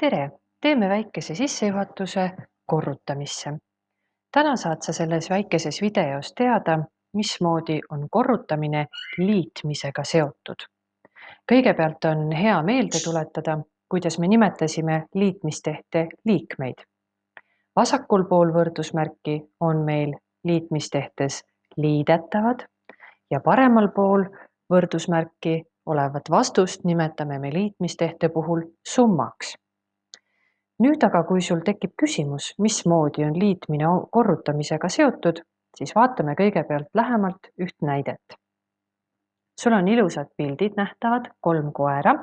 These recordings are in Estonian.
tere! Teeme väikese sissejuhatuse korrutamisse. Täna saad sa selles väikeses videos teada, mismoodi on korrutamine liitmisega seotud. Kõigepealt on hea meelde tuletada, kuidas me nimetasime liitmistehte liikmeid. Vasakul pool võrdusmärki on meil liitmistehtes liidetavad ja paremal pool võrdusmärki olevat vastust nimetame me liitmistehte puhul summaks. Nüüd aga, kui sul tekib küsimus, mismoodi on liitmine korrutamisega seotud, siis vaatame kõigepealt lähemalt üht näidet. Sul on ilusad pildid nähtavad, 3 koera.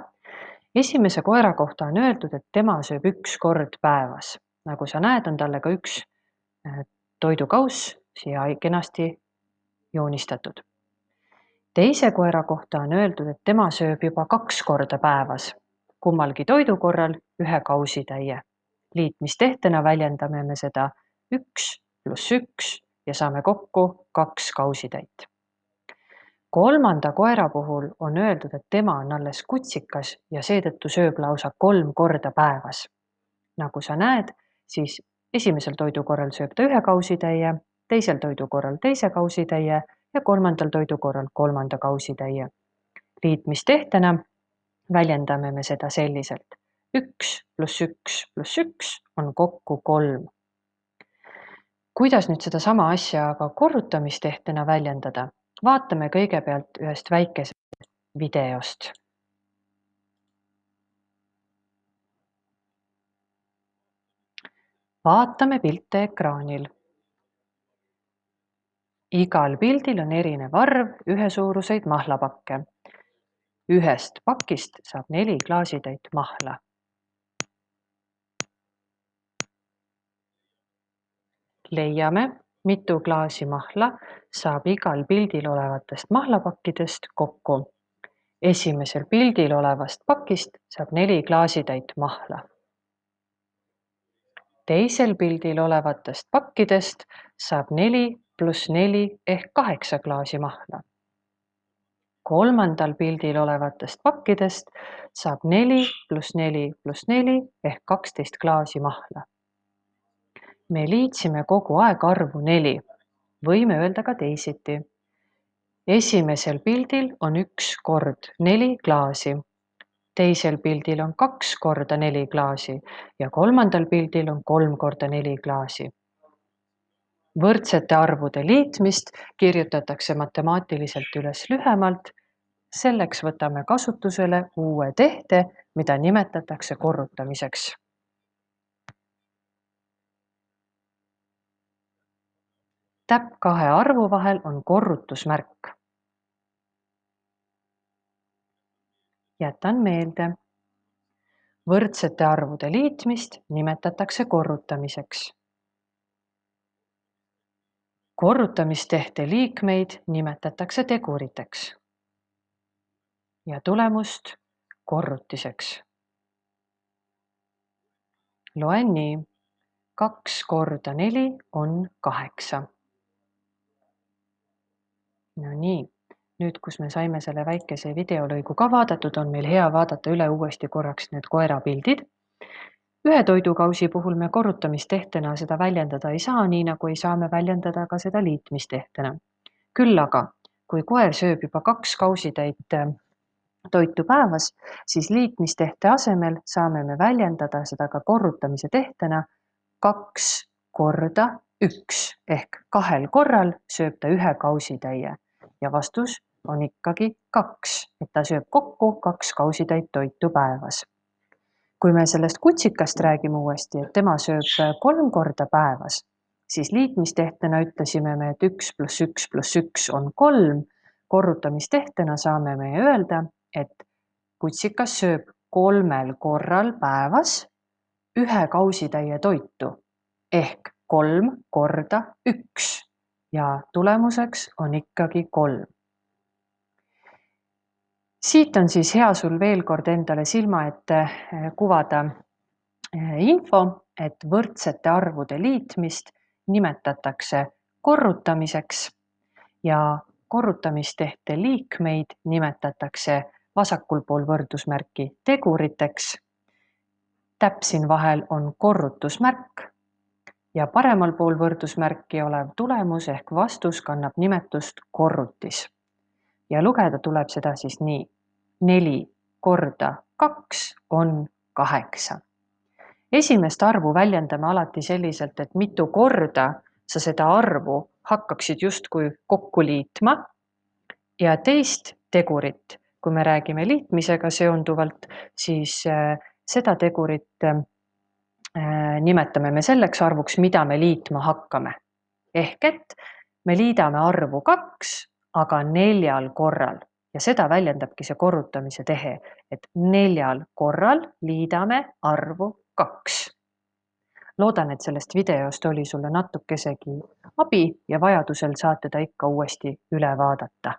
Esimese koera kohta on öeldud, et tema sööb 1 kord päevas. Nagu sa näed, on talle ka üks toidukauss siia kenasti joonistatud. Teise koera kohta on öeldud, et tema sööb juba 2 korda päevas. Kummalgi toidukorral 1 kausitäie. Liitmistehtena väljendame me seda 1 + 1 ja saame kokku 2 kausitäit. Kolmanda koera puhul on öeldud, et tema on alles kutsikas ja seetõttu sööb lausa 3 korda päevas. Nagu sa näed, siis esimesel toidukorral sööb ta 1 kausitäie, teisel toidukorral 2 kausitäie ja kolmandal toidukorral 3 kausitäie. Liitmistehtena väljendame me seda selliselt. 1 + 1 + 1 on kokku 3. Kuidas nüüd seda sama asja aga korrutamistehena väljendada? Vaatame kõigepealt ühest väikesest videost. Vaatame pilte ekraanil. Igal pildil on erinev arv ühesuuruseid mahlapakke. Ühest pakist saab 4 klaasitäit mahla. Leiame, mitu klaasi mahla saab igal pildil olevatest mahlapakkidest kokku. Esimesel pildil olevast pakist saab 4 klaasitäit mahla. Teisel pildil olevatest pakkidest saab 4 + 4 ehk 8 klaasi mahla. Kolmandal pildil olevatest pakkidest saab 4 + 4 + 4 ehk 12 klaasi mahla. Me liitsime kogu aeg arvu 4. Võime öelda ka teisiti. Esimesel pildil on 1 kord 4 klaasi. Teisel pildil on 2 korda 4 klaasi ja kolmandal pildil on 3 korda 4 klaasi. Võrdsete arvude liitmist kirjutatakse matemaatiliselt üles lühemalt. Selleks võtame kasutusele uue tehte, mida nimetatakse korrutamiseks. Täpp 2 arvu vahel on korrutusmärk. Jätan meelde. Võrdsete arvude liitmist nimetatakse korrutamiseks. Korrutamistehte liikmeid nimetatakse teguriteks. Ja tulemust korrutiseks. Loen nii. 2 korda 4 on 8. No nii, nüüd kus me saime selle väikese videolõigu ka vaadatud, on meil hea vaadata üle uuesti korraks need koerapildid. Ühe toidukausi puhul me korrutamistehtena seda väljendada ei saa, nii nagu ei saa me väljendada ka seda liitmistehtena. Küll aga, kui koer sööb juba 2 kausitäit toitu päevas, siis liitmistehte asemel saame me väljendada seda ka korrutamise tehtena 2 korda 1 ehk 2 korral sööb ta 1 kausitäie. Ja vastus on ikkagi 2, et ta sööb kokku 2 kausitäit toitu päevas. Kui me sellest kutsikast räägime uuesti, et tema sööb 3 korda päevas, siis liitmistehtena ütlesime me, et 1 + 1 + 1 on 3. Korrutamistehtena saame me öelda, et kutsikas sööb 3 korral päevas 1 kausitäie toitu ehk 3 korda 1. Ja tulemuseks on ikkagi 3. Siit on siis hea sul veel kord endale silma ette kuvada info, et võrdsete arvude liitmist nimetatakse korrutamiseks ja korrutamistehte liikmeid nimetatakse vasakul pool võrdusmärki teguriteks Täpp siin vahel on korrutusmärk ja paremal pool võrdusmärki olev tulemus ehk vastus kannab nimetust korrutis. Ja lugeda tuleb seda siis nii. 4 korda 2 on 8. Esimest arvu väljendame alati selliselt, et mitu korda sa seda arvu hakkaksid justkui kokku liitma ja teist tegurit, kui me räägime liitmisega seonduvalt, siis seda tegurit nimetame me selleks arvuks, mida me liitma hakkame. Ehk et me liidame arvu 2, aga 4 korral ja seda väljendabki see korrutamise tehe, et 4 korral liidame arvu 2. Loodan, et sellest videost oli sulle natukesegi abi ja vajadusel saate ta ikka uuesti üle vaadata.